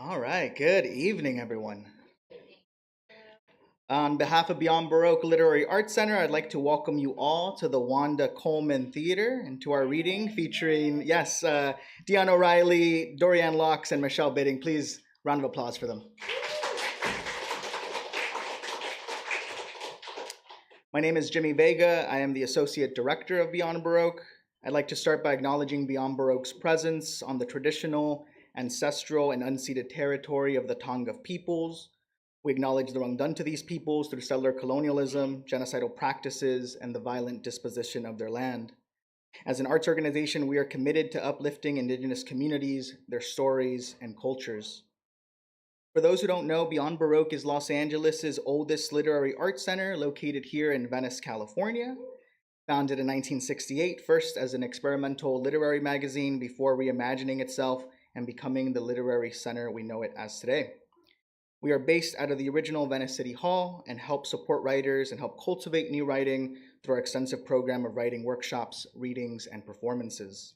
All right, good evening, everyone. On behalf of Beyond Baroque Literary Arts Center, I'd like to welcome you all to the Wanda Coleman Theater and to our reading featuring, Dion O'Reilly, Dorianne Laux, and Michelle Bidding. Please, round of applause for them. My name is Jimmy Vega. I am the Associate Director of Beyond Baroque. I'd like to start by acknowledging Beyond Baroque's presence on the traditional, ancestral, and unceded territory of the Tonga peoples. We acknowledge the wrong done to these peoples through settler colonialism, genocidal practices, and the violent disposition of their land. As an arts organization, we are committed to uplifting Indigenous communities, their stories, and cultures. For those who don't know, Beyond Baroque is Los Angeles' oldest literary arts center, located here in Venice, California. Founded in 1968, first as an experimental literary magazine before reimagining itself and becoming the literary center we know it as today. We are based out of the original Venice City Hall and help support writers and help cultivate new writing through our extensive program of writing workshops, readings, and performances.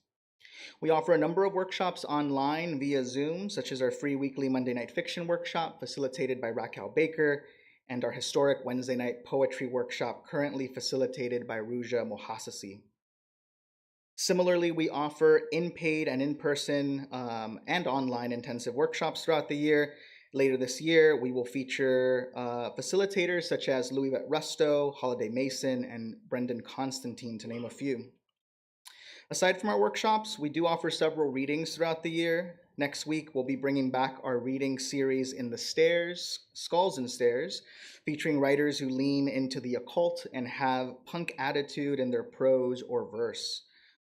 We offer a number of workshops online via Zoom, such as our free weekly Monday night fiction workshop facilitated by Raquel Baker and our historic Wednesday night poetry workshop currently facilitated by Ruja Mohasasi. Similarly, we offer in-paid and in-person and online intensive workshops throughout the year. Later this year, we will feature facilitators such as Louisette Rusto, Holiday Mason, and Brendan Constantine, to name a few. Aside from our workshops, we do offer several readings throughout the year. Next week, we'll be bringing back our reading series In the Stairs, Skulls and Stairs, featuring writers who lean into the occult and have punk attitude in their prose or verse.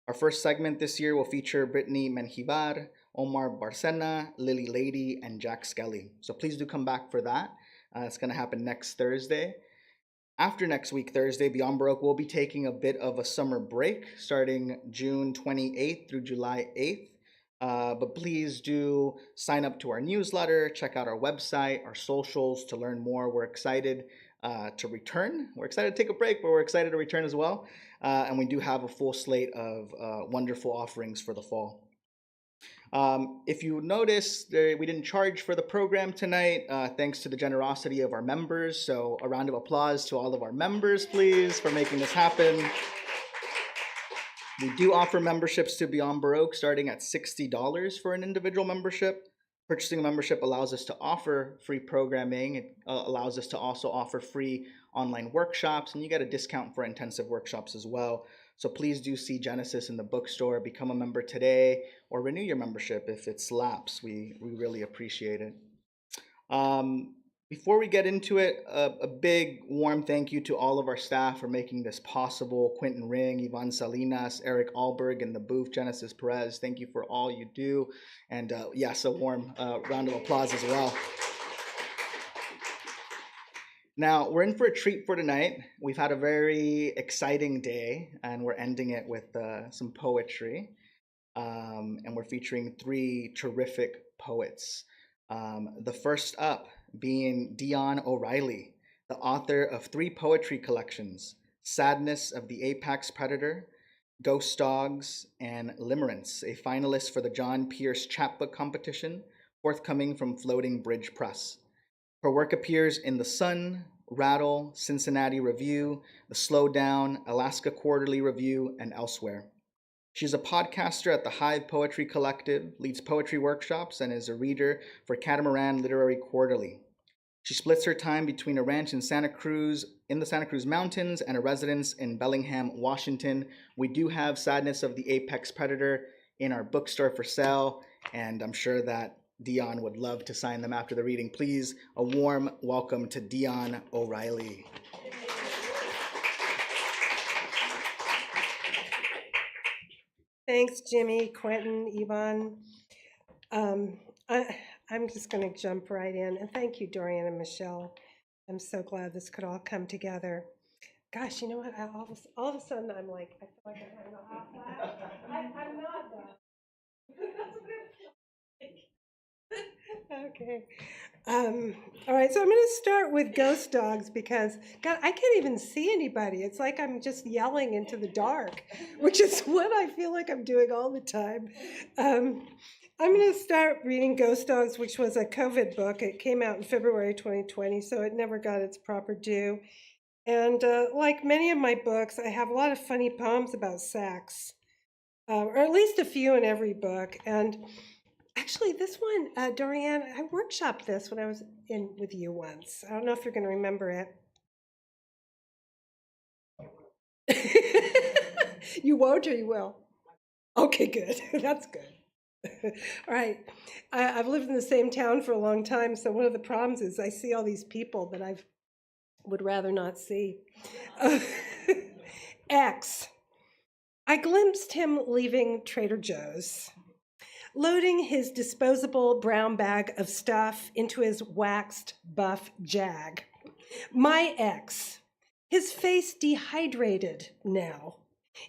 Our first segment this year will feature Brittany Menjivar, Omar Barcena, Lily Lady, and Jack Skelly. So please do come back for that. It's going to happen next Thursday. After next week, Thursday, Beyond Baroque will be taking a bit of a summer break starting June 28th through July 8th. But please do sign up to our newsletter, check out our website, our socials to learn more. We're excited to return. We're excited to take a break, but we're excited to return as well. And we do have a full slate of wonderful offerings for the fall. If you notice, we didn't charge for the program tonight, thanks to the generosity of our members. So a round of applause to all of our members, please, for making this happen. We do offer memberships to Beyond Baroque starting at $60 for an individual membership. Purchasing a membership allows us to offer free programming. It allows us to also offer free online workshops, and you get a discount for intensive workshops as well. So please do see Genesis in the bookstore, become a member today, or renew your membership if it's lapsed. We really appreciate it. Before we get into it, a big warm thank you to all of our staff for making this possible. Quentin Ring, Ivan Salinas, Eric Alberg, and the booth, Genesis Perez. Thank you for all you do. And yes, a warm round of applause as well. Now, we're in for a treat for tonight. We've had a very exciting day, and we're ending it with some poetry. And we're featuring three terrific poets. The first up being Dion O'Reilly, the author of three poetry collections, Sadness of the Apex Predator, Ghost Dogs, and Limerence, a finalist for the John Pierce Chapbook Competition, forthcoming from Floating Bridge Press. Her work appears in The Sun, Rattle, Cincinnati Review, The Slowdown, Alaska Quarterly Review, and elsewhere. She's a podcaster at the Hive Poetry Collective, leads poetry workshops, and is a reader for Catamaran Literary Quarterly. She splits her time between a ranch in the Santa Cruz Mountains and a residence in Bellingham, Washington. We do have Sadness of the Apex Predator in our bookstore for sale, and I'm sure that Dion would love to sign them after the reading. Please, a warm welcome to Dion O'Reilly. Thanks, Jimmy, Quentin, Yvonne. I'm just going to jump right in. And thank you, Dorianne and Michelle. I'm so glad this could all come together. Gosh, you know what? All of a sudden, I'm like, I feel like I'm having a hot flash. I'm not, though. That's what it feels like. Okay. All right, so I'm going to start with Ghost Dogs because, God, I can't even see anybody. It's like I'm just yelling into the dark, which is what I feel like I'm doing all the time. I'm going to start reading Ghost Dogs, which was a COVID book. It came out in February 2020, so it never got its proper due. And like many of my books, I have a lot of funny poems about sex, or at least a few in every book. And actually, this one, Dorianne, I workshopped this when I was in with you once. I don't know if you're going to remember it. You won't or you will? Okay, good. That's good. All right. I've lived in the same town for a long time, so one of the problems is I see all these people that I would rather not see. X. I glimpsed him leaving Trader Joe's, loading his disposable brown bag of stuff into his waxed buff Jag. My ex, his face dehydrated now,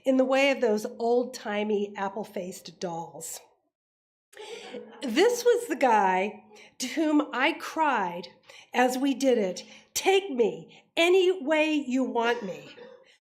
in the way of those old-timey apple-faced dolls. This was the guy to whom I cried as we did it, "Take me any way you want me."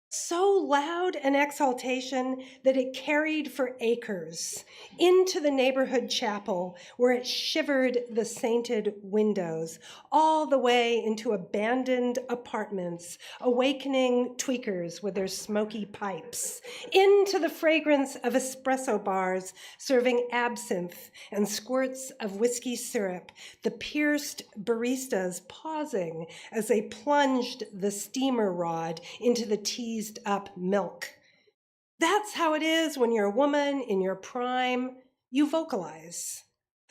So loud an exaltation that it carried for acres into the neighborhood chapel where it shivered the sainted windows, all the way into abandoned apartments, awakening tweakers with their smoky pipes, into the fragrance of espresso bars serving absinthe and squirts of whiskey syrup, the pierced baristas pausing as they plunged the steamer rod into the teased up milk. That's how it is when you're a woman in your prime. You vocalize,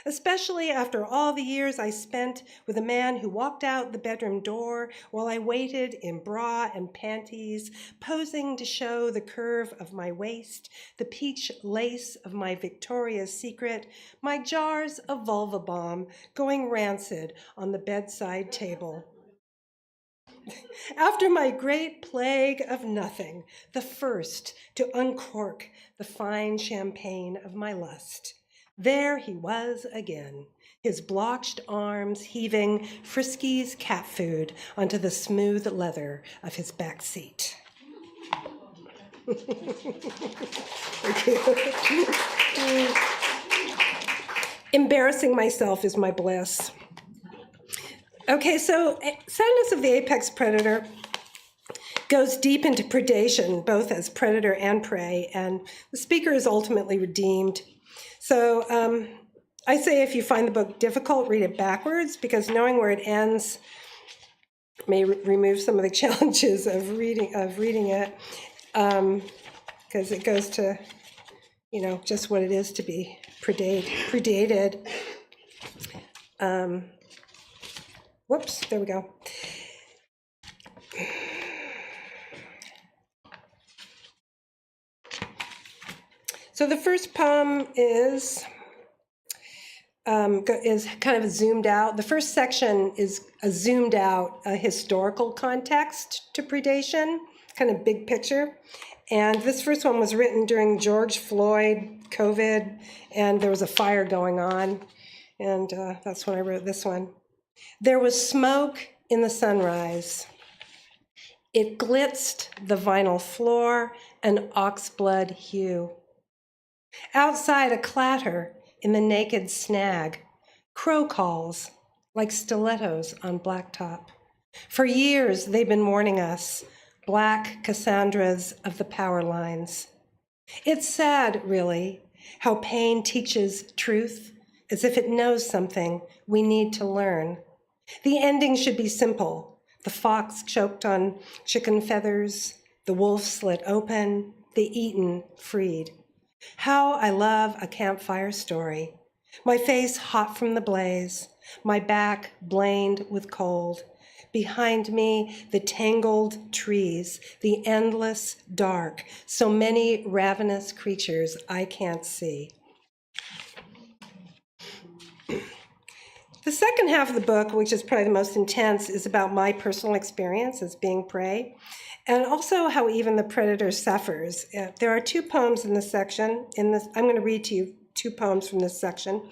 especially after all the years I spent with a man who walked out the bedroom door while I waited in bra and panties, posing to show the curve of my waist, the peach lace of my Victoria's Secret, my jars of vulva balm going rancid on the bedside table. After my great plague of nothing, the first to uncork the fine champagne of my lust, there he was again, his blotched arms heaving Frisky's cat food onto the smooth leather of his back seat. Embarrassing myself is my bliss. Okay, so Sadness of the Apex Predator goes deep into predation, both as predator and prey, and the speaker is ultimately redeemed. So I say if you find the book difficult, read it backwards, because knowing where it ends may remove some of the challenges of reading it, because it goes to, just what it is to be predated. Whoops, there we go. So the first poem is kind of zoomed out. The first section is a zoomed out historical context to predation, kind of big picture. And this first one was written during George Floyd, COVID, and there was a fire going on. And that's when I wrote this one. There was smoke in the sunrise. It glitzed the vinyl floor, an oxblood hue. Outside, a clatter in the naked snag, crow calls like stilettos on blacktop. For years, they've been warning us, black Cassandras of the power lines. It's sad, really, how pain teaches truth as if it knows something we need to learn. The ending should be simple. The fox choked on chicken feathers, the wolf slit open, the eaten freed. How I love a campfire story. My face hot from the blaze, my back blained with cold. Behind me, the tangled trees, the endless dark, so many ravenous creatures I can't see. The second half of the book, which is probably the most intense, is about my personal experience as being prey, and also how even the predator suffers. There are two poems in this section. I'm going to read to you two poems from this section.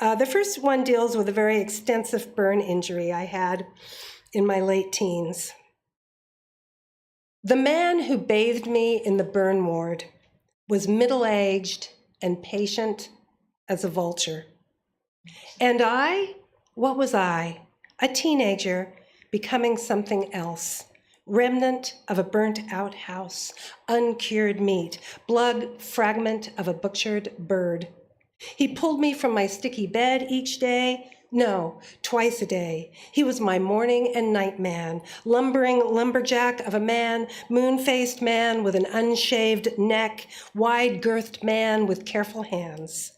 The first one deals with a very extensive burn injury I had in my late teens. The man who bathed me in the burn ward was middle-aged and patient as a vulture. And what was I? A teenager becoming something else. Remnant of a burnt-out house, uncured meat, blood fragment of a butchered bird. He pulled me from my sticky bed each day. No, twice a day. He was my morning and night man, lumbering lumberjack of a man, moon-faced man with an unshaved neck, wide-girthed man with careful hands.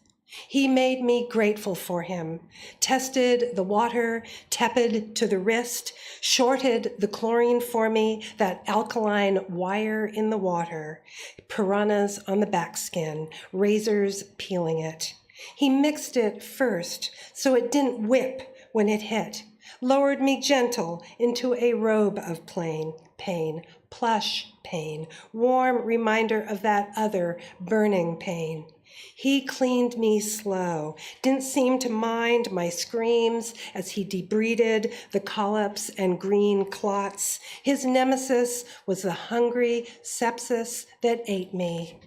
He made me grateful for him, tested the water, tepid to the wrist, shorted the chlorine for me, that alkaline wire in the water, piranhas on the backskin, razors peeling it. He mixed it first so it didn't whip when it hit, lowered me gentle into a robe of pain, plush pain, warm reminder of that other burning pain. He cleaned me slow, didn't seem to mind my screams as he debrided the collops and green clots. His nemesis was the hungry sepsis that ate me.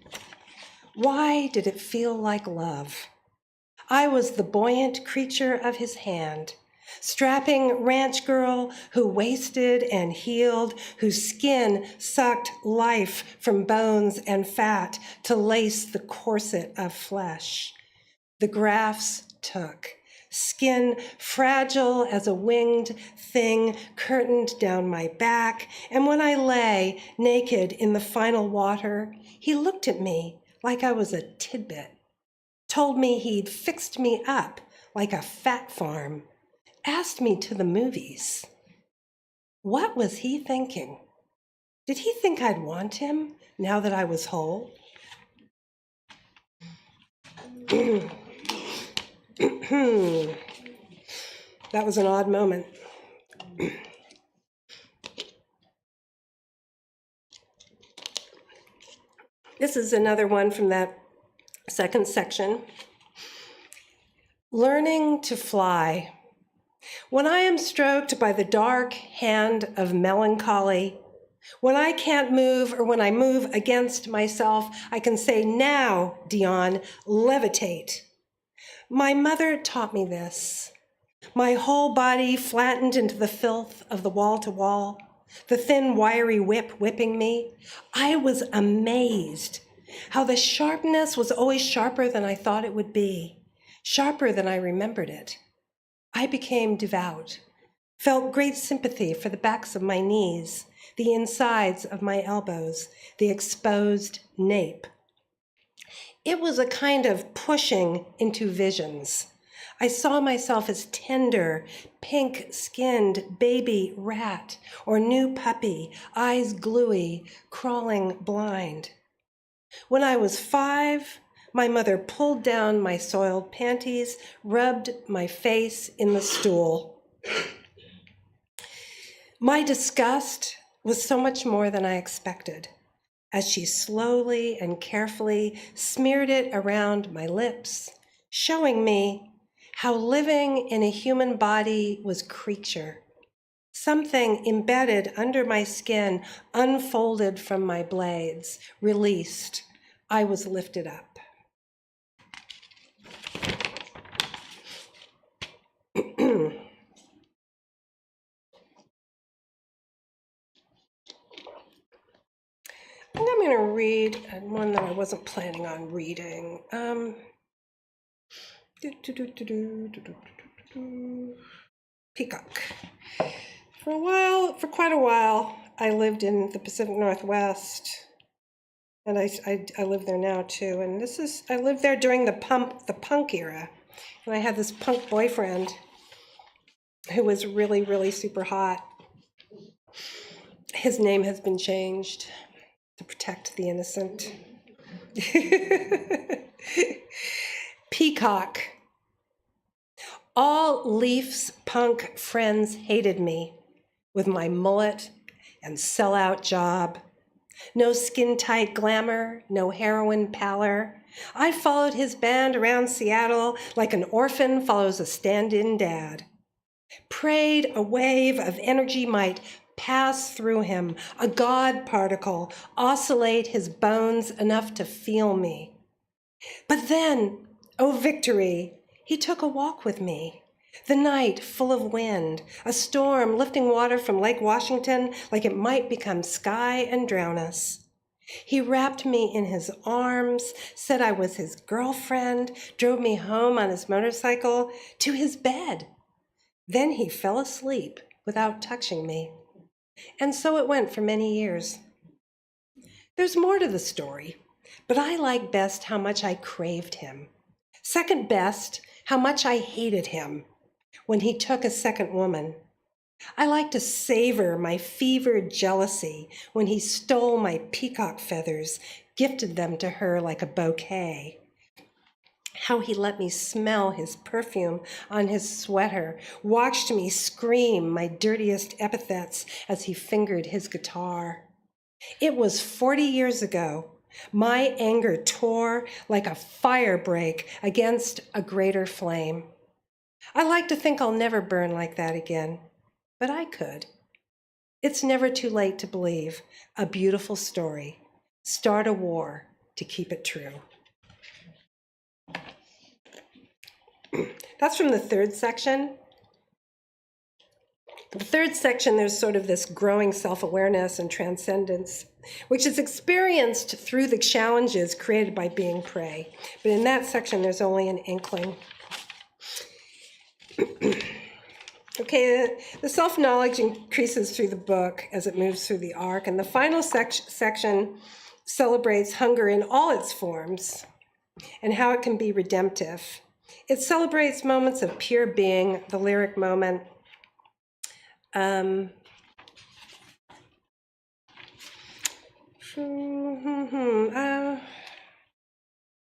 Why did it feel like love? I was the buoyant creature of his hand, strapping ranch girl who wasted and healed, whose skin sucked life from bones and fat to lace the corset of flesh. The grafts took, skin fragile as a winged thing curtained down my back, and when I lay naked in the final water, he looked at me like I was a tidbit, told me he'd fixed me up like a fat farm, asked me to the movies. What was he thinking? Did he think I'd want him now that I was whole? That was an odd moment. This is another one from that second section. Learning to fly. When I am stroked by the dark hand of melancholy, when I can't move or when I move against myself, I can say, now, Dion, levitate. My mother taught me this. My whole body flattened into the filth of the wall-to-wall, the thin, wiry whip whipping me. I was amazed how the sharpness was always sharper than I thought it would be, sharper than I remembered it. I became devout, felt great sympathy for the backs of my knees, the insides of my elbows, the exposed nape. It was a kind of pushing into visions. I saw myself as tender, pink-skinned baby rat or new puppy, eyes gluey, crawling blind. When I was 5, my mother pulled down my soiled panties, rubbed my face in the stool. My disgust was so much more than I expected, as she slowly and carefully smeared it around my lips, showing me how living in a human body was creature. Something embedded under my skin unfolded from my blades, released. I was lifted up. I think I'm going to read one that I wasn't planning on reading. Peacock. For quite a while, I lived in the Pacific Northwest, and I live there now too. And I lived there during the punk era, and I had this punk boyfriend who was really, really super hot. His name has been changed to protect the innocent. Peacock. All Leafs punk friends hated me with my mullet and sellout job. No skin-tight glamour, no heroin pallor. I followed his band around Seattle like an orphan follows a stand-in dad. Prayed a wave of energy might pass through him, a God particle, oscillate his bones enough to feel me. But then Oh, victory! He took a walk with me. The night full of wind, a storm lifting water from Lake Washington like it might become sky and drown us. He wrapped me in his arms, said I was his girlfriend, drove me home on his motorcycle to his bed. Then he fell asleep without touching me. And so it went for many years. There's more to the story, but I like best how much I craved him. Second best, how much I hated him when he took a second woman. I like to savor my fevered jealousy when he stole my peacock feathers, gifted them to her like a bouquet. How he let me smell his perfume on his sweater, watched me scream my dirtiest epithets as he fingered his guitar. It was 40 years ago. My anger tore like a fire break against a greater flame. I like to think I'll never burn like that again, but I could. It's never too late to believe a beautiful story. Start a war to keep it true. That's from the third section. The third section, there's sort of this growing self-awareness and transcendence, which is experienced through the challenges created by being prey. But in that section, there's only an inkling. Okay, the self-knowledge increases through the book as it moves through the arc, and the final section celebrates hunger in all its forms and how it can be redemptive. It celebrates moments of pure being, the lyric moment. I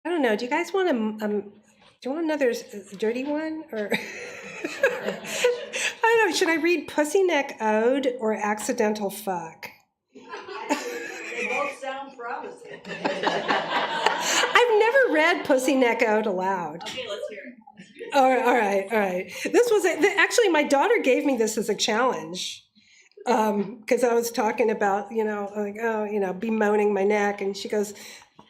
don't know. Do you guys want do you want another dirty one, or I don't know? Should I read Pussy Neck Ode or Accidental Fuck? They both sound promising. I've never read Pussy Neck Ode aloud. Okay, let's hear it. All right. This was actually my daughter gave me this as a challenge because I was talking about bemoaning my neck, and she goes,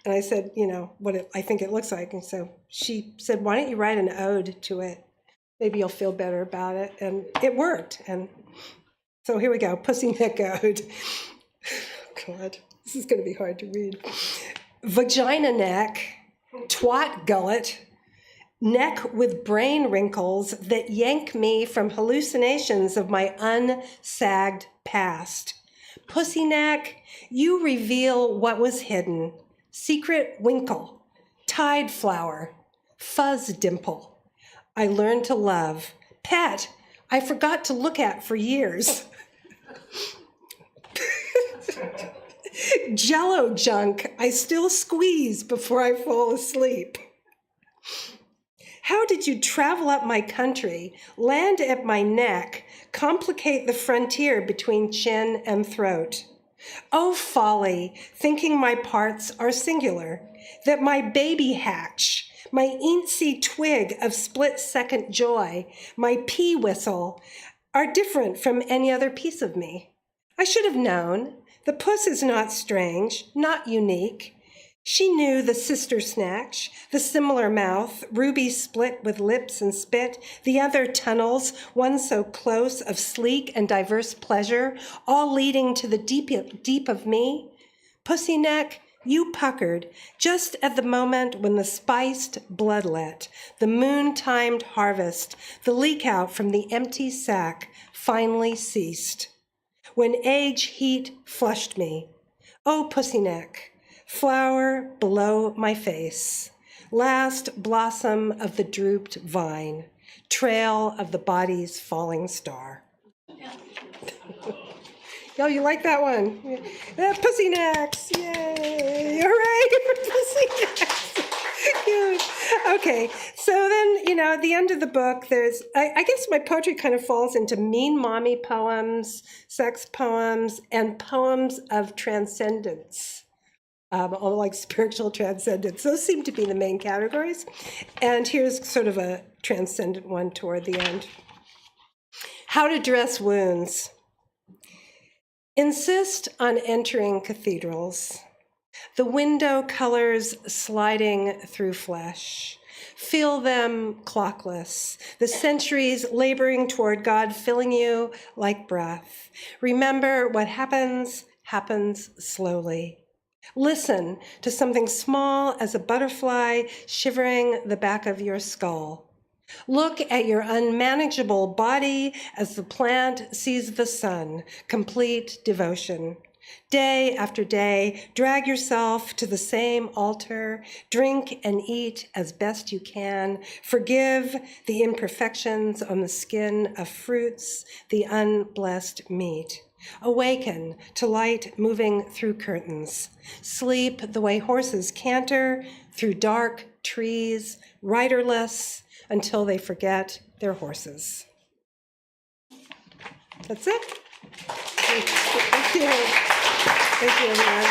and I said what I think it looks like, and so she said, why don't you write an ode to it? Maybe you'll feel better about it, and it worked. And so here we go, Pussy Neck Ode. God, this is going to be hard to read. Vagina neck, twat gullet. Neck with brain wrinkles that yank me from hallucinations of my unsagged past. Pussy neck, you reveal what was hidden. Secret winkle, tide flower, fuzz dimple. I learned to love. Pet, I forgot to look at for years. Jello junk, I still squeeze before I fall asleep. How did you travel up my country, land at my neck, complicate the frontier between chin and throat? Oh, folly, thinking my parts are singular, that my baby hatch, my eensy twig of split-second joy, my pea whistle, are different from any other piece of me. I should have known. The puss is not strange, not unique. She knew the sister snatch, the similar mouth, ruby split with lips and spit, the other tunnels, one so close of sleek and diverse pleasure, all leading to the deep of me. Pussy neck, you puckered just at the moment when the spiced bloodlet, the moon-timed harvest, the leak out from the empty sack finally ceased. When age heat flushed me. Oh, pussy neck, flower below my face, last blossom of the drooped vine, trail of the body's falling star. Yo, you like that one? Pussy necks, yay! Hooray for pussy necks! Cute. Okay, so then, at the end of the book, there's, I guess my poetry kind of falls into mean mommy poems, sex poems, and poems of transcendence. All like spiritual transcendence. Those seem to be the main categories. And here's sort of a transcendent one toward the end. How to dress wounds. Insist on entering cathedrals. The window colors sliding through flesh. Feel them clockless, the centuries laboring toward God filling you like breath. Remember, what happens, happens slowly. Listen to something small as a butterfly shivering the back of your skull. Look at your unmanageable body as the plant sees the sun, complete devotion. Day after day, drag yourself to the same altar, drink and eat as best you can, forgive the imperfections on the skin of fruits, the unblessed meat. Awaken to light moving through curtains. Sleep the way horses canter through dark trees, riderless, until they forget their horses. That's it. Thank you. Thank you, everyone.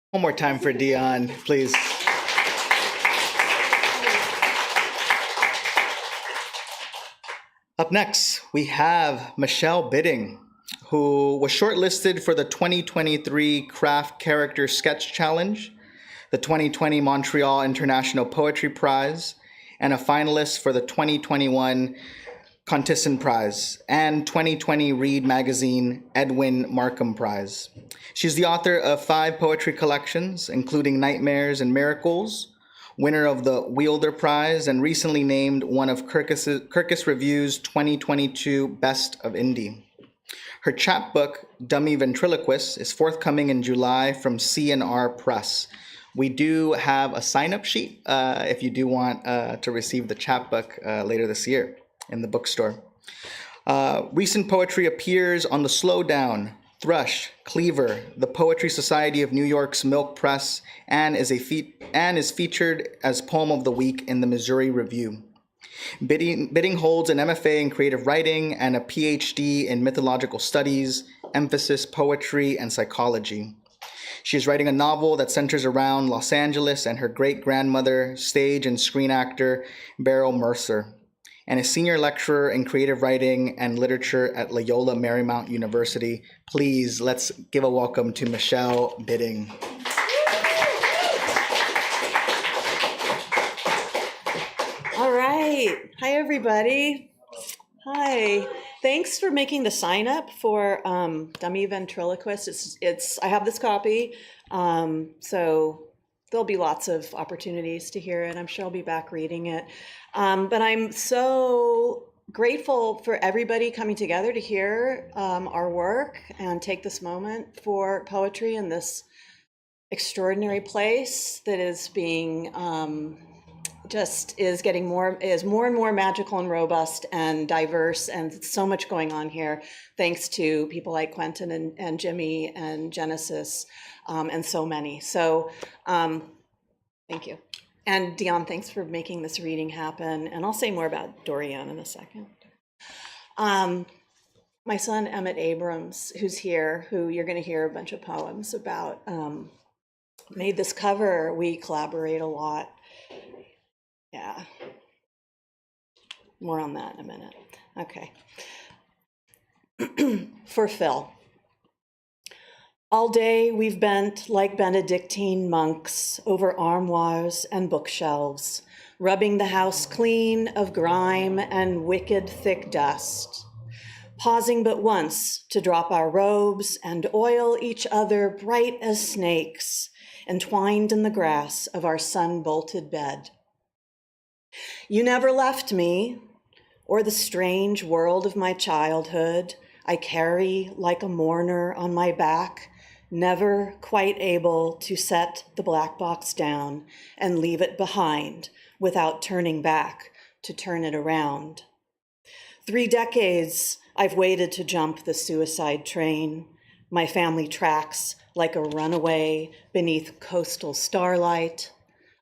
One more time for Dion, please. Up next, we have Michelle Bidding, who was shortlisted for the 2023 Craft Character Sketch Challenge, the 2020 Montreal International Poetry Prize, and a finalist for the 2021 Paterson Prize and 2020 Read Magazine Edwin Markham Prize. She's the author of 5 poetry collections, including Nightmares and Miracles, winner of the Wielder Prize, and recently named one of Kirkus Review's 2022 Best of Indie. Her chapbook, Dummy Ventriloquist, is forthcoming in July from C&R Press. We do have a sign-up sheet if you do want to receive the chapbook later this year in the bookstore. Recent poetry appears on the Slowdown, Thrush, Cleaver, the Poetry Society of New York's Milk Press, and is featured as Poem of the Week in the Missouri Review. Bidding holds an MFA in creative writing and a PhD in mythological studies, emphasis poetry and psychology. She is writing a novel that centers around Los Angeles and her great-grandmother, stage and screen actor Beryl Mercer, and a senior lecturer in creative writing and literature at Loyola Marymount University. Please, let's give a welcome to Michelle Bidding. All right. Hi, everybody. Hi. Thanks for making the sign up for Dummy Ventriloquist. I have this copy, so there'll be lots of opportunities to hear it. I'm sure I'll be back reading it. But I'm so grateful for everybody coming together to hear our work and take this moment for poetry in this extraordinary place that is being getting more and more magical and robust and diverse, and so much going on here thanks to people like Quentin and Jimmy and Genesis and so many. So thank you. And Dion, thanks for making this reading happen. And I'll say more about Dorianne in a second. My son, Emmett Abrams, who's here, who you're going to hear a bunch of poems about, made this cover. We collaborate a lot. Yeah. More on that in a minute. Okay. For Phil. All day we've bent like Benedictine monks over armoires and bookshelves, rubbing the house clean of grime and wicked thick dust, pausing but once to drop our robes and oil each other bright as snakes, entwined in the grass of our sun-bolted bed. You never left me, or the strange world of my childhood I carry like a mourner on my back, never quite able to set the black box down and leave it behind without turning back to turn it around. 3 decades I've waited to jump the suicide train. My family tracks like a runaway beneath coastal starlight.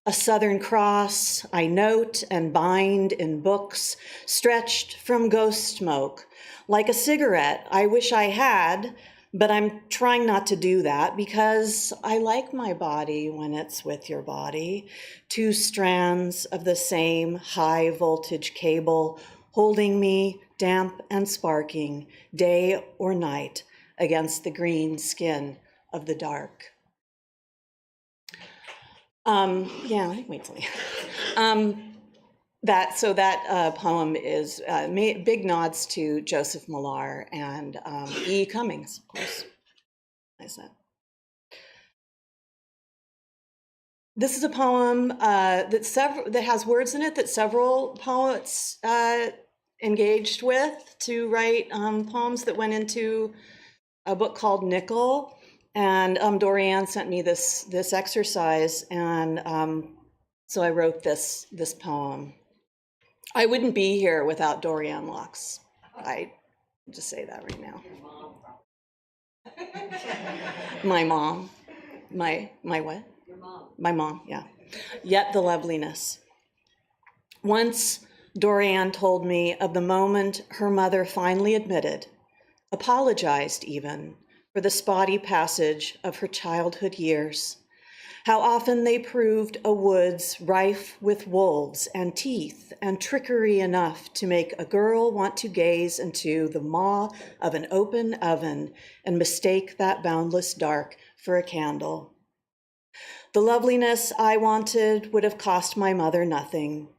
A Southern Cross I note and bind in books stretched from ghost smoke. Like a cigarette I wish I had, but I'm trying not to do that because I like my body when it's with your body. 2 strands of the same high voltage cable holding me damp and sparking day or night against the green skin of the dark. Wait till that poem is big nods to Joseph Millar and E. Cummings, of course. Nice that. This is a poem that has words in it that several poets engaged with to write poems that went into a book called Nickel. And Dorianne sent me this exercise, and so I wrote this poem. I wouldn't be here without Dorianne Laux. I just say that right now. My mom. My what? Your mom. My mom, yeah. Yet the loveliness. Once Dorianne told me of the moment her mother finally admitted, apologized even, for the spotty passage of her childhood years. How often they proved a woods rife with wolves and teeth and trickery enough to make a girl want to gaze into the maw of an open oven and mistake that boundless dark for a candle. The loveliness I wanted would have cost my mother nothing.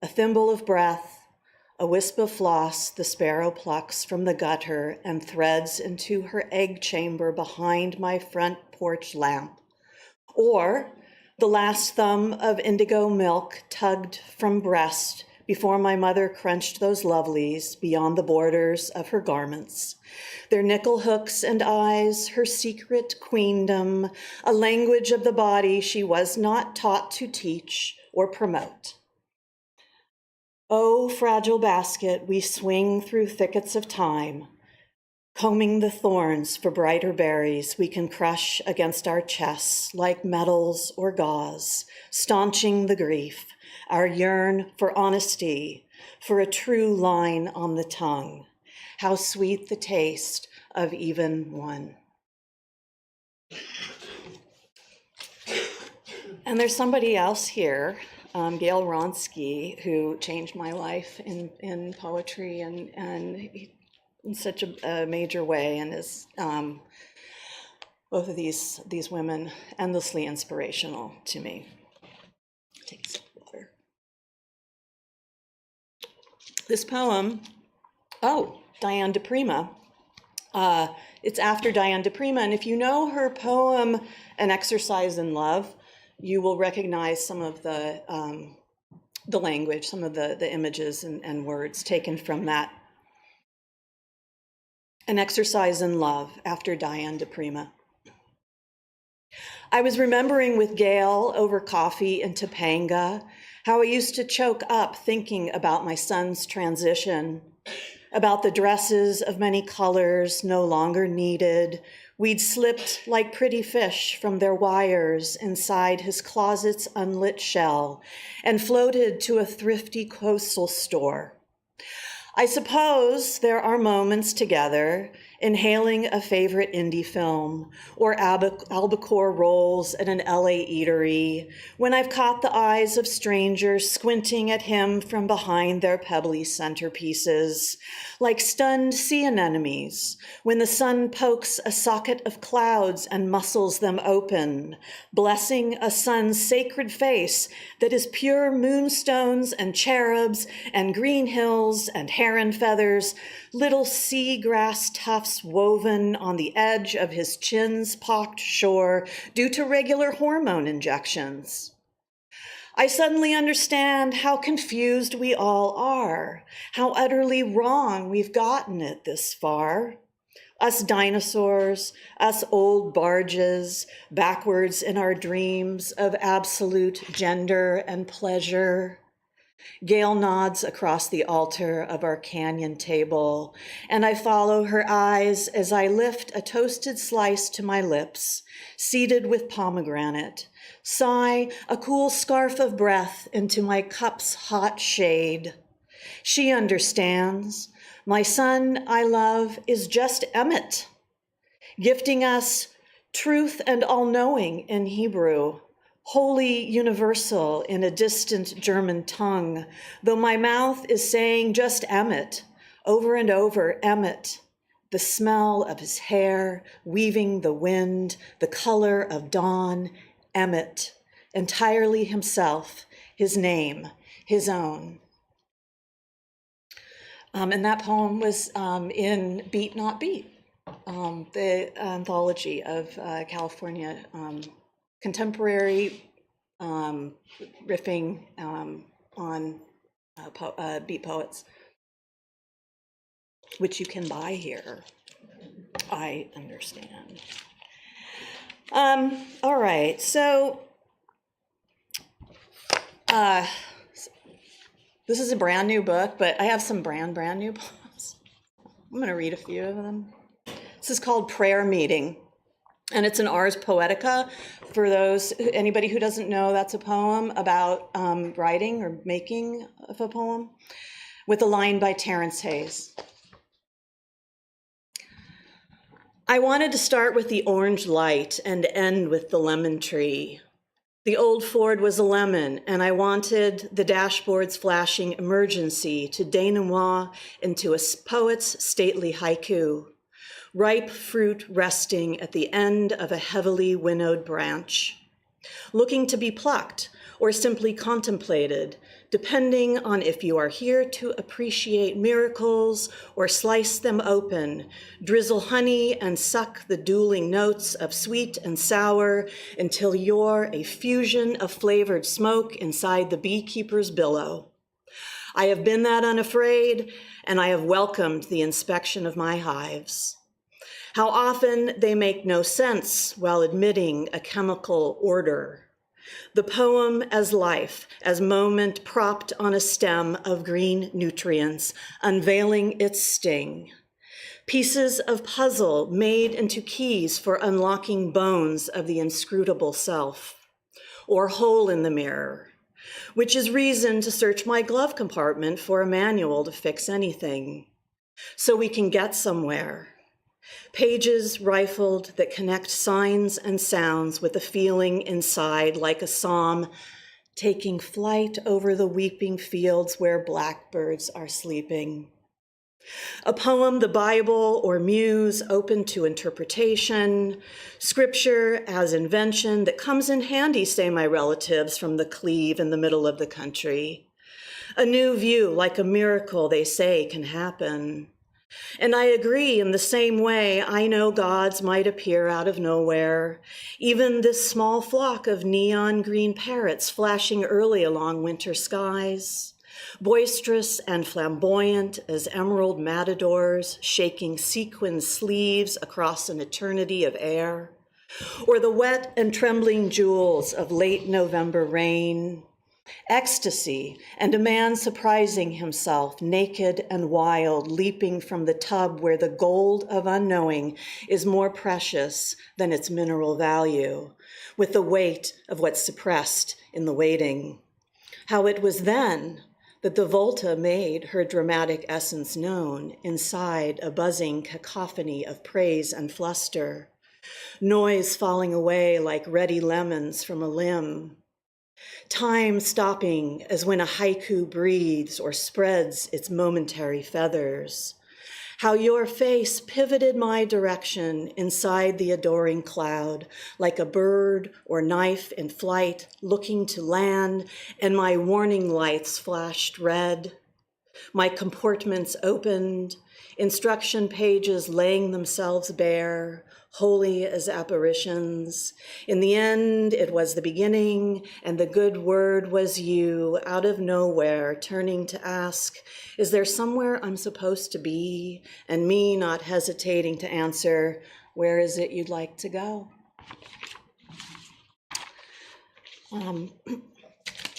A thimble of breath, a wisp of floss the sparrow plucks from the gutter and threads into her egg chamber behind my front porch lamp. Or the last thumb of indigo milk tugged from breast before my mother crunched those lovelies beyond the borders of her garments. Their nickel hooks and eyes, her secret queendom, a language of the body she was not taught to teach or promote. Oh, fragile basket, we swing through thickets of time, combing the thorns for brighter berries we can crush against our chests like metals or gauze, staunching the grief, our yearn for honesty, for a true line on the tongue. How sweet the taste of even one. And there's somebody else here, Gail Ronsky, who changed my life in poetry and in such a major way, and is both of these women endlessly inspirational to me. Take a sip of water. This poem, Diane de Prima. It's after Diane de Prima, and if you know her poem, An Exercise in Love, you will recognize some of the language, some of the images and words taken from that. An Exercise in Love, after Diane de Prima. I was remembering with Gail over coffee in Topanga how I used to choke up thinking about my son's transition, about the dresses of many colors no longer needed. We'd slipped like pretty fish from their wires inside his closet's unlit shell and floated to a thrifty coastal store. I suppose there are moments together, inhaling a favorite indie film or albacore rolls at an LA eatery, when I've caught the eyes of strangers squinting at him from behind their pebbly centerpieces, like stunned sea anemones, when the sun pokes a socket of clouds and muscles them open, blessing a sun's sacred face that is pure moonstones and cherubs and green hills and heron feathers, little seagrass tufts woven on the edge of his chin's pocked shore due to regular hormone injections. I suddenly understand how confused we all are, how utterly wrong we've gotten it this far. Us dinosaurs, us old barges, backwards in our dreams of absolute gender and pleasure. Gail nods across the altar of our canyon table, and I follow her eyes as I lift a toasted slice to my lips, seeded with pomegranate, sigh a cool scarf of breath into my cup's hot shade. She understands. My son I love is just Emmett, gifting us truth and all-knowing in Hebrew, holy universal in a distant German tongue, though my mouth is saying just Emmett, over and over, Emmett, the smell of his hair, weaving the wind, the color of dawn, Emmett, entirely himself, his name, his own. And that poem was in Beat Not Beat, the anthology of California contemporary riffing on beat poets, which you can buy here, I understand. All right, so this is a brand new book, but I have some brand new poems. I'm gonna read a few of them. This is called Prayer Meeting, and it's an Ars Poetica. For anybody who doesn't know, that's a poem about writing or making of a poem, with a line by Terence Hayes. I wanted to start with the orange light and end with the lemon tree. The old Ford was a lemon, and I wanted the dashboard's flashing emergency to denouement into a poet's stately haiku, ripe fruit resting at the end of a heavily winnowed branch, looking to be plucked or simply contemplated, depending on if you are here to appreciate miracles or slice them open, drizzle honey and suck the dueling notes of sweet and sour until you're a fusion of flavored smoke inside the beekeeper's billow. I have been that unafraid, and I have welcomed the inspection of my hives. How often they make no sense while admitting a chemical order. The poem as life, as moment propped on a stem of green nutrients, unveiling its sting. Pieces of puzzle made into keys for unlocking bones of the inscrutable self, or hole in the mirror, which is reason to search my glove compartment for a manual to fix anything, so we can get somewhere. Pages rifled that connect signs and sounds with a feeling inside, like a psalm taking flight over the weeping fields where blackbirds are sleeping. A poem, the Bible or muse, open to interpretation, scripture as invention that comes in handy, say my relatives from the Cleve in the middle of the country. A new view, like a miracle they say can happen. And I agree, in the same way, I know gods might appear out of nowhere. Even this small flock of neon green parrots flashing early along winter skies, boisterous and flamboyant as emerald matadors shaking sequin sleeves across an eternity of air, or the wet and trembling jewels of late November rain. Ecstasy, and a man surprising himself, naked and wild, leaping from the tub where the gold of unknowing is more precious than its mineral value, with the weight of what's suppressed in the waiting. How it was then that the Volta made her dramatic essence known inside a buzzing cacophony of praise and fluster, noise falling away like ready lemons from a limb. Time stopping as when a haiku breathes or spreads its momentary feathers. How your face pivoted my direction inside the adoring cloud, like a bird or knife in flight looking to land, and my warning lights flashed red. My comportments opened, instruction pages laying themselves bare, holy as apparitions. In the end, it was the beginning, and the good word was you, out of nowhere, turning to ask, is there somewhere I'm supposed to be? And me not hesitating to answer, where is it you'd like to go?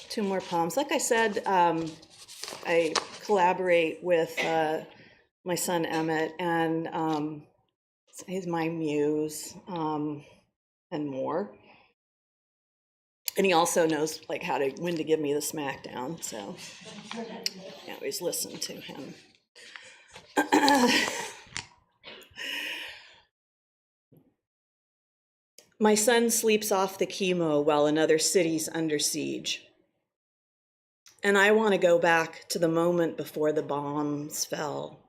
Two more poems. Like I said, I collaborate with my son Emmett, and he's my muse, and more. And he also knows like when to give me the smackdown, so I always listen to him. My son sleeps off the chemo while another city's under siege. And I want to go back to the moment before the bombs fell.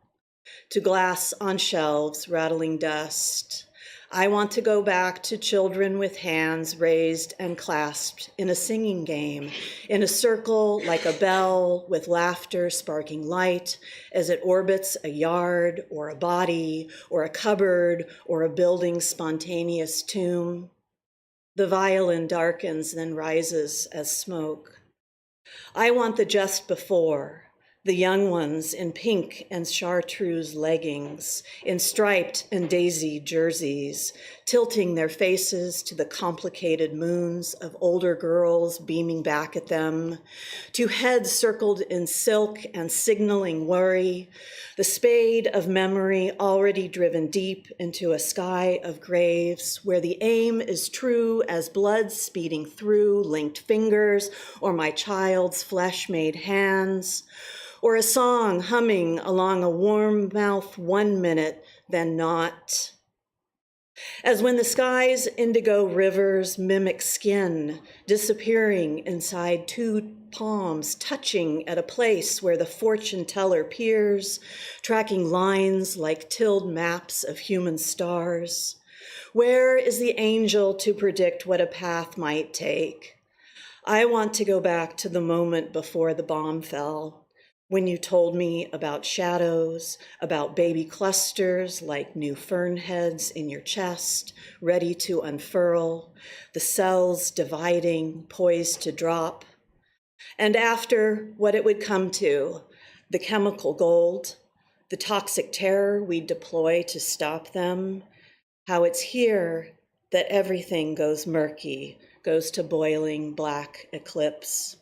to glass on shelves rattling dust. I want to go back to children with hands raised and clasped in a singing game, in a circle like a bell with laughter sparking light as it orbits a yard or a body or a cupboard or a building's spontaneous tomb. The violin darkens, then rises as smoke. I want the just before, the young ones in pink and chartreuse leggings, in striped and daisy jerseys, tilting their faces to the complicated moons of older girls beaming back at them, to heads circled in silk and signaling worry, the spade of memory already driven deep into a sky of graves where the aim is true as blood speeding through linked fingers or my child's flesh-made hands, or a song humming along a warm mouth 1 minute, then not. As when the sky's indigo rivers mimic skin, disappearing inside 2 palms, touching at a place where the fortune teller peers, tracking lines like tilled maps of human stars. Where is the angel to predict what a path might take? I want to go back to the moment before the bomb fell, when you told me about shadows, about baby clusters like new fern heads in your chest, ready to unfurl, the cells dividing, poised to drop. And after, what it would come to, the chemical gold, the toxic terror we deploy to stop them, how it's here that everything goes murky, goes to boiling black eclipse.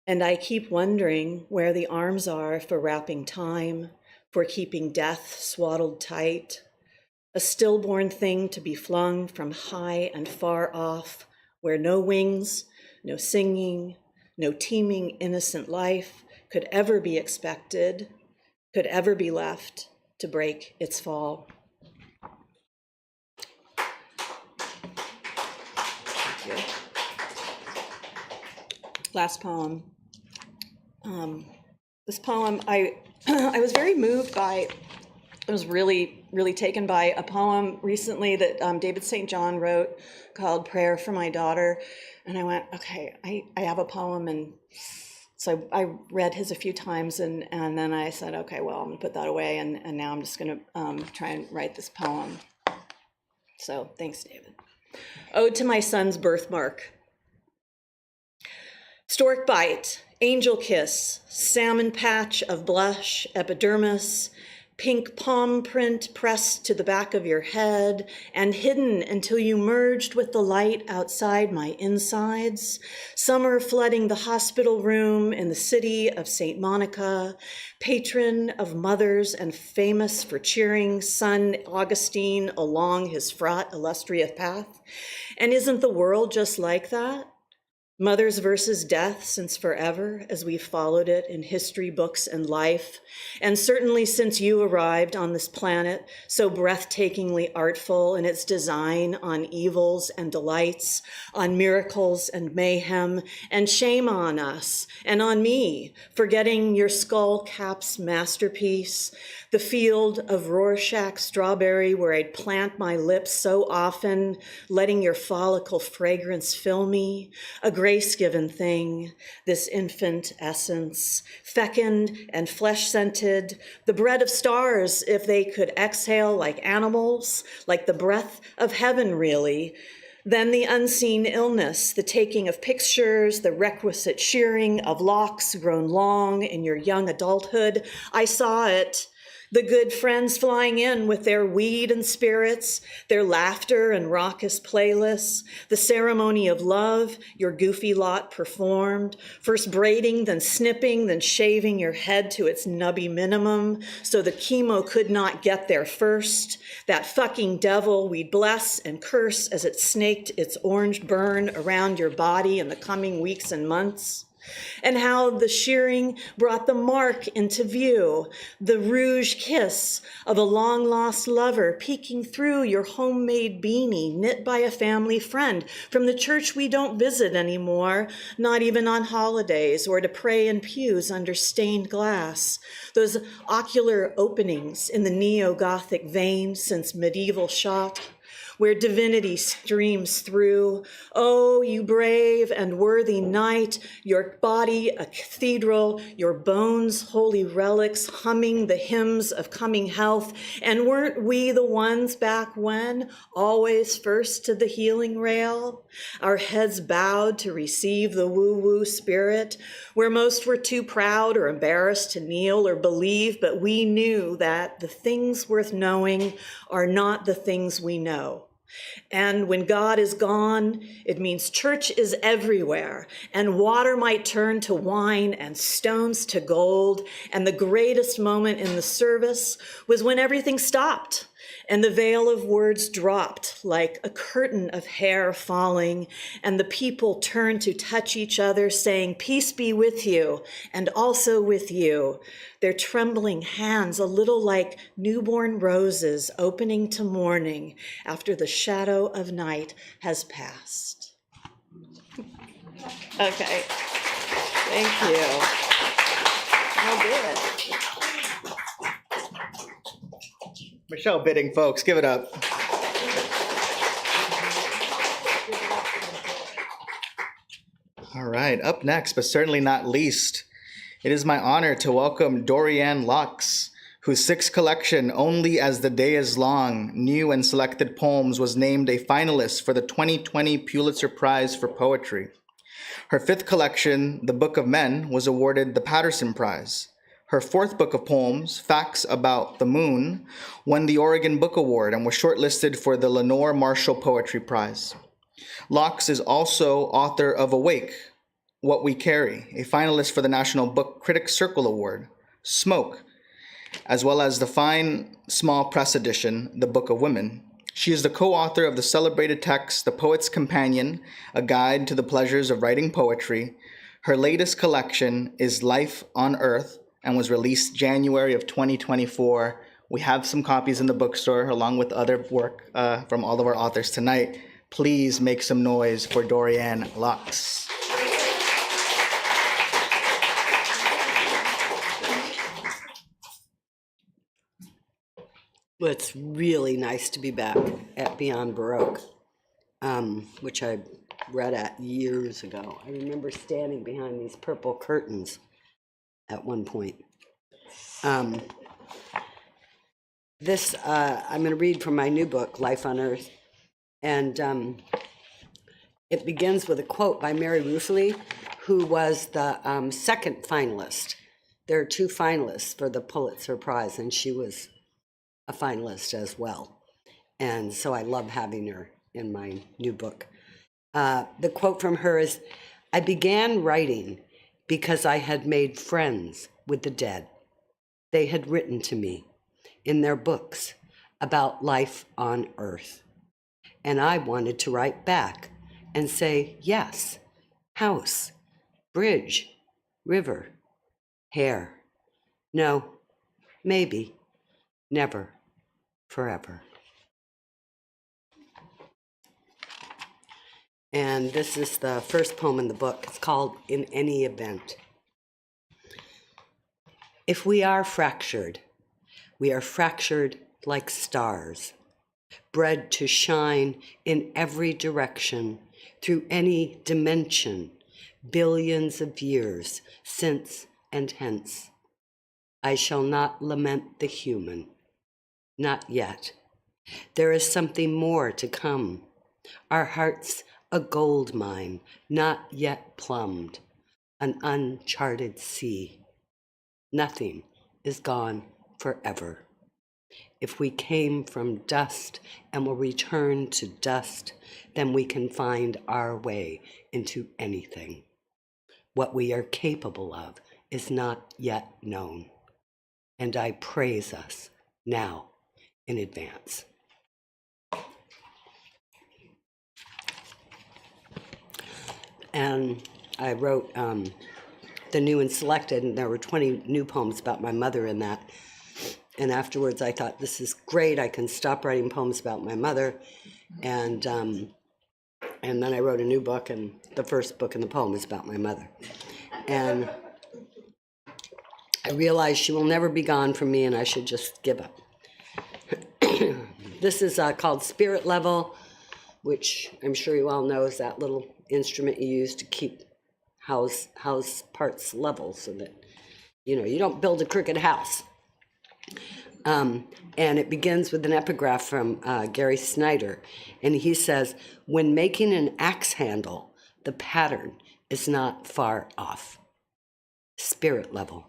And I keep wondering where the arms are for wrapping time, for keeping death swaddled tight, a stillborn thing to be flung from high and far off, where no wings, no singing, no teeming innocent life could ever be expected, could ever be left to break its fall. Thank you. Last poem. This poem, I was very moved by. I was really taken by a poem recently that David St. John wrote called "Prayer for My Daughter," and I went, okay, I have a poem, and so I read his a few times, and then I said, okay, well, I'm gonna put that away, and now I'm just gonna try and write this poem. So thanks, David. Ode to my son's birthmark. Stork bite, angel kiss, salmon patch of blush, epidermis, pink palm print pressed to the back of your head and hidden until you merged with the light outside my insides. Summer flooding the hospital room in the city of St. Monica, patron of mothers and famous for cheering son Augustine along his fraught illustrious path. And isn't the world just like that? Mothers versus death since forever, as we've followed it in history books and life, and certainly since you arrived on this planet, so breathtakingly artful in its design on evils and delights, on miracles and mayhem, and shame on us, and on me, forgetting your skull cap's masterpiece, the field of Rorschach strawberry where I'd plant my lips so often, letting your follicle fragrance fill me, a grace-given thing, this infant essence, fecund and flesh-scented, the bread of stars if they could exhale like animals, like the breath of heaven really, then the unseen illness, the taking of pictures, the requisite shearing of locks grown long in your young adulthood. I saw it. The good friends flying in with their weed and spirits, their laughter and raucous playlists, the ceremony of love your goofy lot performed, first braiding, then snipping, then shaving your head to its nubby minimum so the chemo could not get there first, that fucking devil we'd bless and curse as it snaked its orange burn around your body in the coming weeks and months. and how the shearing brought the mark into view, the rouge kiss of a long-lost lover peeking through your homemade beanie knit by a family friend from the church we don't visit anymore, not even on holidays, or to pray in pews under stained glass. Those ocular openings in the neo-Gothic vein since medieval shot, where divinity streams through. Oh, you brave and worthy knight, your body a cathedral, your bones holy relics, humming the hymns of coming health. And weren't we the ones back when, always first to the healing rail? Our heads bowed to receive the woo-woo spirit, where most were too proud or embarrassed to kneel or believe, but we knew that the things worth knowing are not the things we know. And when God is gone, it means church is everywhere, and water might turn to wine and stones to gold. And the greatest moment in the service was when everything stopped and the veil of words dropped like a curtain of hair falling, and the people turned to touch each other, saying, "Peace be with you, and also with you." Their trembling hands, a little like newborn roses opening to morning after the shadow of night has passed. Okay, thank you. I'll do it. Michelle Bidding, folks, give it up. All right, up next, but certainly not least, it is my honor to welcome Dorianne Laux, whose sixth collection, Only as the Day is Long, New and Selected Poems, was named a finalist for the 2020 Pulitzer Prize for Poetry. Her fifth collection, The Book of Men, was awarded the Paterson Prize. Her fourth book of poems, Facts About the Moon, won the Oregon Book Award and was shortlisted for the Lenore Marshall Poetry Prize. Laux is also author of Awake, What We Carry, a finalist for the National Book Critic Circle Award, Smoke, as well as the fine small press edition, The Book of Women. She is the co-author of the celebrated text, The Poet's Companion, A Guide to the Pleasures of Writing Poetry. Her latest collection is Life on Earth and was released January of 2024. We have some copies in the bookstore along with other work from all of our authors tonight. Please make some noise for Dorianne Laux. Well, it's really nice to be back at Beyond Baroque, which I read at years ago. I remember standing behind these purple curtains at one point. I'm going to read from my new book, Life on Earth, and it begins with a quote by Mary Ruffley, who was the second finalist. There are two finalists for the Pulitzer Prize, and she was a finalist as well. And so I love having her in my new book. The quote from her is, "I began writing because I had made friends with the dead. They had written to me in their books about life on Earth. And I wanted to write back and say, yes, house, bridge, river, hair. No, maybe, never, forever." And this is the first poem in the book. It's called In Any Event. If we are fractured like stars, bred to shine in every direction, through any dimension, billions of years since and hence. I shall not lament the human, not yet. There is something more to come. Our hearts a gold mine, not yet plumbed, an uncharted sea. Nothing is gone forever. If we came from dust and will return to dust, then we can find our way into anything. What we are capable of is not yet known, and I praise us now in advance. And I wrote the new and selected, and there were 20 new poems about my mother in that. And afterwards I thought, this is great, I can stop writing poems about my mother. And then I wrote a new book, and the first book in the poem is about my mother. And I realized she will never be gone from me, and I should just give up. This is called Spirit Level, which I'm sure you all know is that little instrument you use to keep house parts level, so that, you know, you don't build a crooked house. And it begins with an epigraph from Gary Snyder, and he says, when making an axe handle, the pattern is not far off. Spirit level.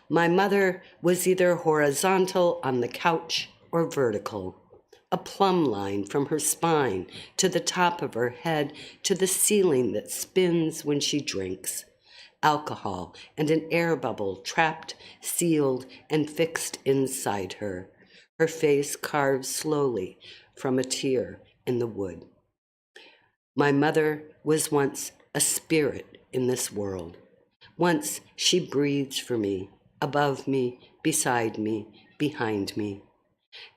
My mother was either horizontal on the couch or vertical, a plumb line from her spine to the top of her head to the ceiling that spins when she drinks. Alcohol and an air bubble trapped, sealed, and fixed inside her. Her face carved slowly from a tear in the wood. My mother was once a spirit in this world. Once she breathed for me, above me, beside me, behind me.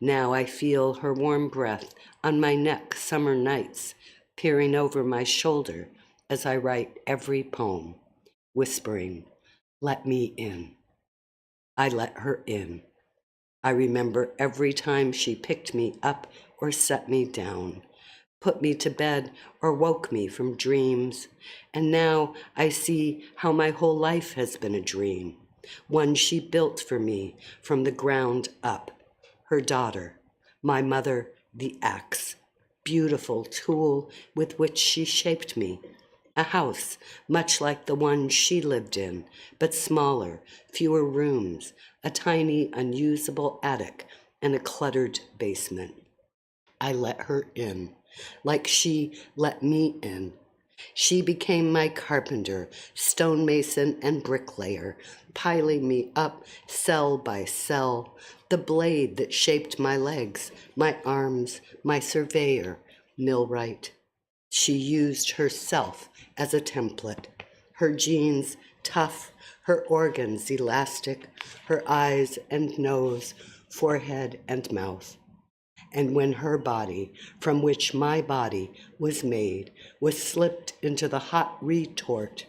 Now I feel her warm breath on my neck summer nights, peering over my shoulder as I write every poem, whispering, let me in. I let her in. I remember every time she picked me up or set me down, put me to bed or woke me from dreams. And now I see how my whole life has been a dream, one she built for me from the ground up. Her daughter, my mother, the axe, beautiful tool with which she shaped me. A house much like the one she lived in, but smaller, fewer rooms, a tiny, unusable attic, and a cluttered basement. I let her in, like she let me in. She became my carpenter, stonemason, and bricklayer, piling me up cell by cell, the blade that shaped my legs, my arms, my surveyor, millwright. She used herself as a template, her genes tough, her organs elastic, her eyes and nose, forehead and mouth. And when her body, from which my body was made, was slipped into the hot retort,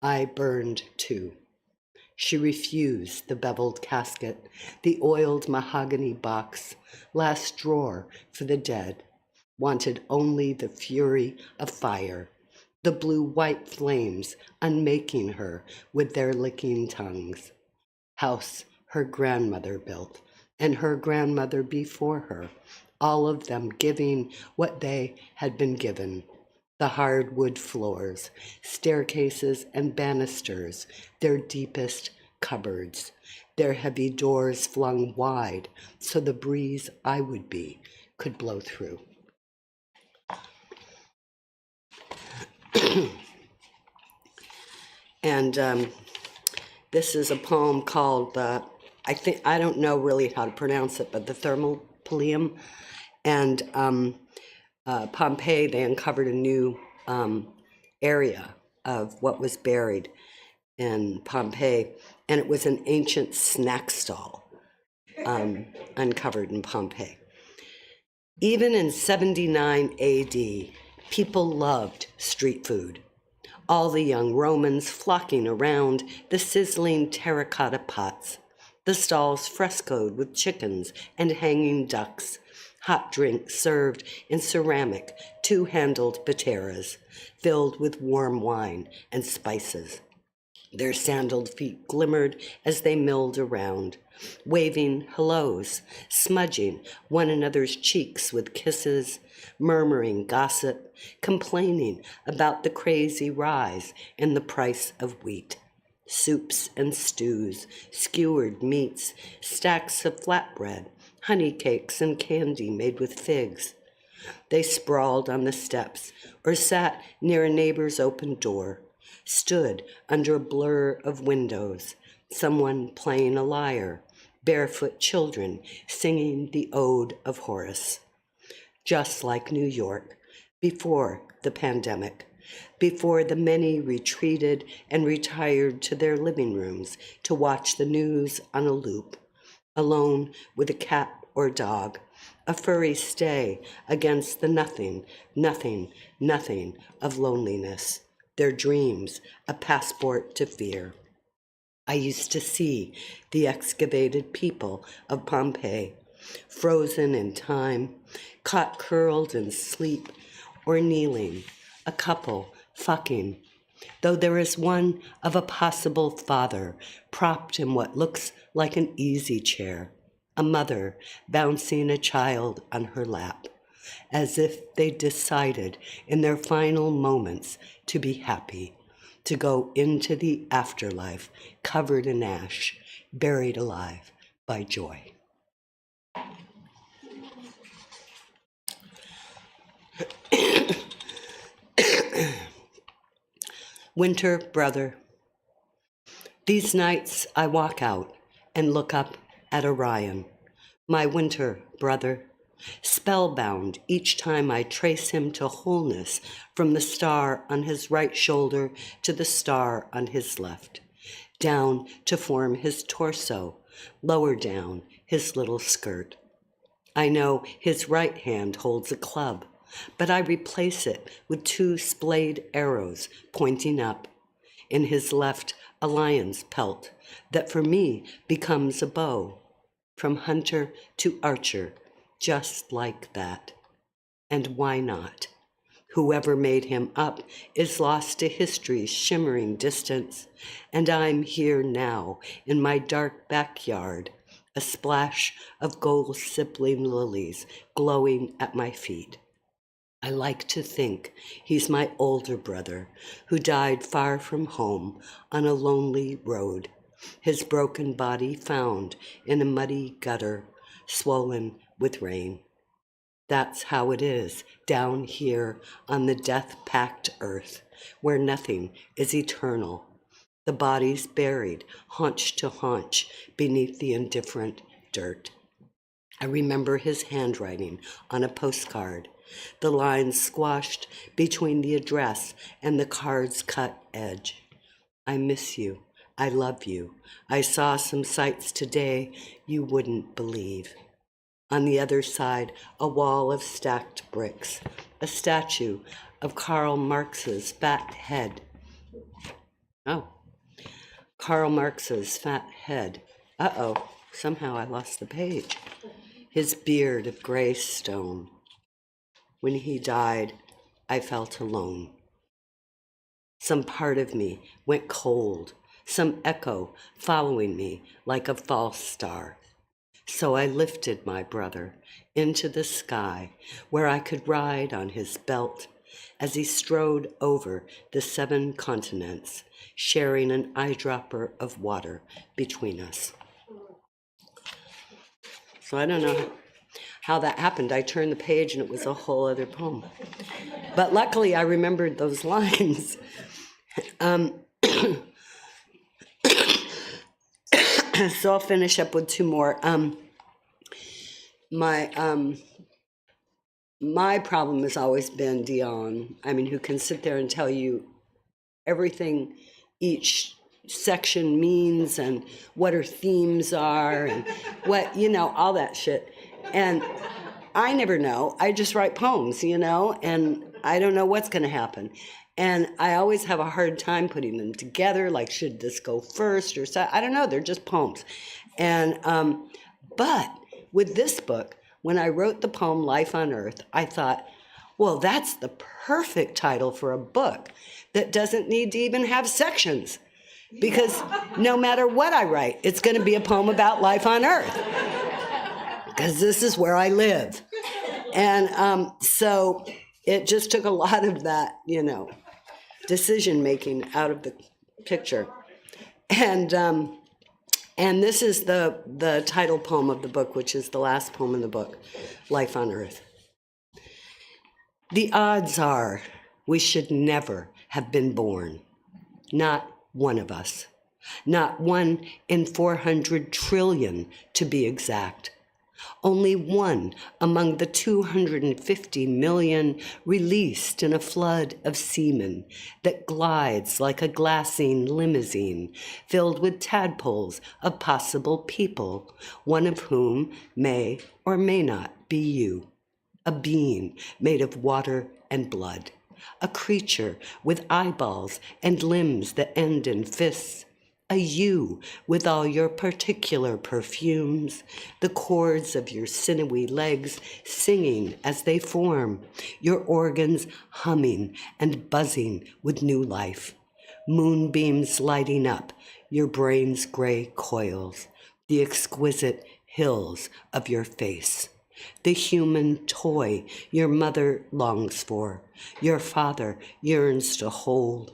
I burned too. She refused the beveled casket, the oiled mahogany box, last drawer for the dead, wanted only the fury of fire, the blue-white flames unmaking her with their licking tongues. House her grandmother built, and her grandmother before her, all of them giving what they had been given. The hardwood floors, staircases and banisters, their deepest cupboards, their heavy doors flung wide so the breeze I would be could blow through. And this is a poem called, I don't know really how to pronounce it, but the Thermopylaeum. And Pompeii, they uncovered a new area of what was buried in Pompeii, and it was an ancient snack stall uncovered in Pompeii. Even in 79 AD, people loved street food. All the young Romans flocking around the sizzling terracotta pots, the stalls frescoed with chickens and hanging ducks, hot drinks served in ceramic, two-handled pateras, filled with warm wine and spices. Their sandaled feet glimmered as they milled around, waving hellos, smudging one another's cheeks with kisses, murmuring gossip, complaining about the crazy rise in the price of wheat. Soups and stews, skewered meats, stacks of flatbread, honey cakes and candy made with figs. They sprawled on the steps or sat near a neighbor's open door, stood under a blur of windows, someone playing a lyre, barefoot children singing the Ode of Horace. Just like New York, before the pandemic, before the many retreated and retired to their living rooms to watch the news on a loop, alone with a cat or dog, a furry stay against the nothing, nothing, nothing of loneliness, their dreams, a passport to fear. I used to see the excavated people of Pompeii, frozen in time, caught curled in sleep or kneeling, a couple fucking, though there is one of a possible father propped in what looks like an easy chair, a mother bouncing a child on her lap, as if they decided in their final moments to be happy, to go into the afterlife covered in ash, buried alive by joy. Winter brother. These nights I walk out and look up at Orion, my winter brother, spellbound each time I trace him to wholeness from the star on his right shoulder to the star on his left, down to form his torso, lower down his little skirt. I know his right hand holds a club, but I replace it with two splayed arrows pointing up. In his left, a lion's pelt that for me becomes a bow, from hunter to archer, just like that. And why not? Whoever made him up is lost to history's shimmering distance, and I'm here now in my dark backyard, a splash of gold sibling lilies glowing at my feet. I like to think he's my older brother who died far from home on a lonely road, his broken body found in a muddy gutter, swollen with rain. That's how it is down here on the death-packed earth, where nothing is eternal. The body's buried, haunch to haunch, beneath the indifferent dirt. I remember his handwriting on a postcard, the lines squashed between the address and the card's cut edge. I miss you. I love you. I saw some sights today you wouldn't believe. On the other side, a wall of stacked bricks, a statue of Karl Marx's fat head. Oh, Karl Marx's fat head. Uh-oh, somehow I lost the page. His beard of gray stone. When he died, I felt alone. Some part of me went cold, some echo following me like a false star. So I lifted my brother into the sky where I could ride on his belt as he strode over the 7 continents, sharing an eyedropper of water between us. So I don't know how that happened. I turned the page and it was a whole other poem. But luckily I remembered those lines. So I'll finish up with 2 more. My problem has always been Dion. I mean, who can sit there and tell you everything each section means and what her themes are and what, all that shit. And I never know. I just write poems, and I don't know what's going to happen. And I always have a hard time putting them together, like, should this go first or so? I don't know. They're just poems. And, but with this book, when I wrote the poem Life on Earth, I thought, well, that's the perfect title for a book that doesn't need to even have sections. Because no matter what I write, it's going to be a poem about life on Earth. Because this is where I live. And so it just took a lot of that, decision-making out of the picture. And this is the title poem of the book, which is the last poem in the book, Life on Earth. The odds are we should never have been born. Not one of us. Not 1 in 400 trillion, to be exact. Only one among the 250 million released in a flood of semen that glides like a glassine limousine filled with tadpoles of possible people, one of whom may or may not be you. A being made of water and blood, a creature with eyeballs and limbs that end in fists, a you with all your particular perfumes, the chords of your sinewy legs singing as they form, your organs humming and buzzing with new life, moonbeams lighting up your brain's gray coils, the exquisite hills of your face, the human toy your mother longs for, your father yearns to hold,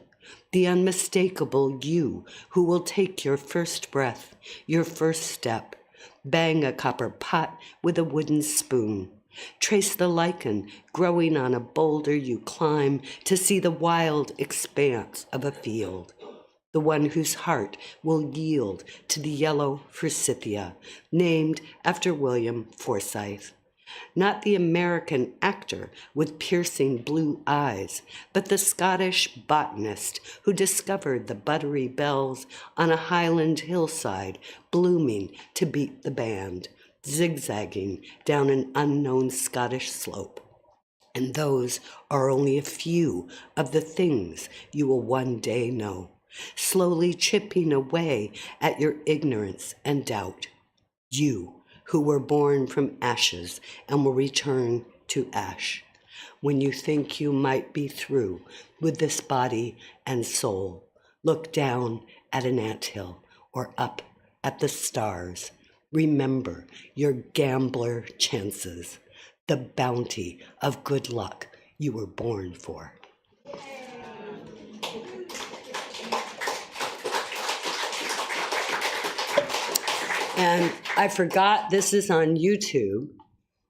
the unmistakable you who will take your first breath, your first step, bang a copper pot with a wooden spoon, trace the lichen growing on a boulder you climb to see the wild expanse of a field, the one whose heart will yield to the yellow forsythia, named after William Forsythe. Not the American actor with piercing blue eyes, but the Scottish botanist who discovered the buttery bells on a highland hillside blooming to beat the band, zigzagging down an unknown Scottish slope. And those are only a few of the things you will one day know, slowly chipping away at your ignorance and doubt. You who were born from ashes and will return to ash. When you think you might be through with this body and soul, look down at an anthill or up at the stars. Remember your gambler chances, the bounty of good luck you were born for. And I forgot this is on YouTube.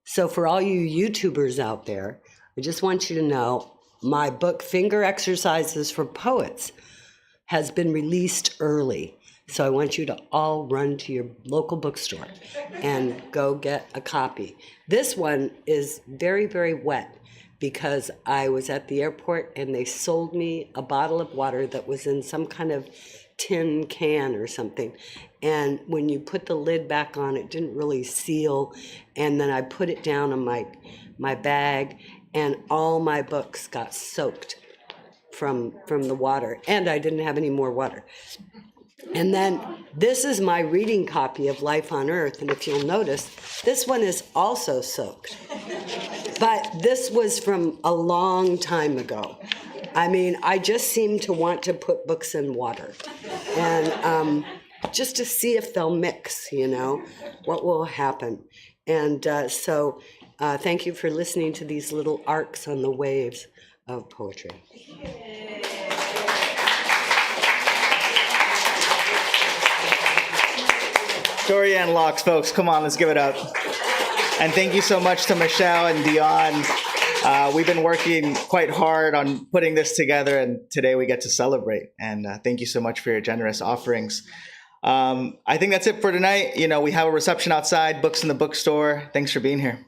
So for all you YouTubers out there, I just want you to know my book, Finger Exercises for Poets, has been released early. So I want you to all run to your local bookstore and go get a copy. This one is very, very wet because I was at the airport and they sold me a bottle of water that was in some kind of tin can or something. And when you put the lid back on, it didn't really seal. And then I put it down on my bag and all my books got soaked from the water. And I didn't have any more water. And then this is my reading copy of Life on Earth. And if you'll notice, this one is also soaked. But this was from a long time ago. I mean, I just seem to want to put books in water. And just to see if they'll mix, you know, what will happen. And so thank you for listening to these little arcs on the waves of poetry. Dorianne Laux, folks, come on, let's give it up. And thank you so much to Michelle and Dion. We've been working quite hard on putting this together, and today we get to celebrate. And thank you so much for your generous offerings. I think that's it for tonight. You know, we have a reception outside, books in the bookstore. Thanks for being here.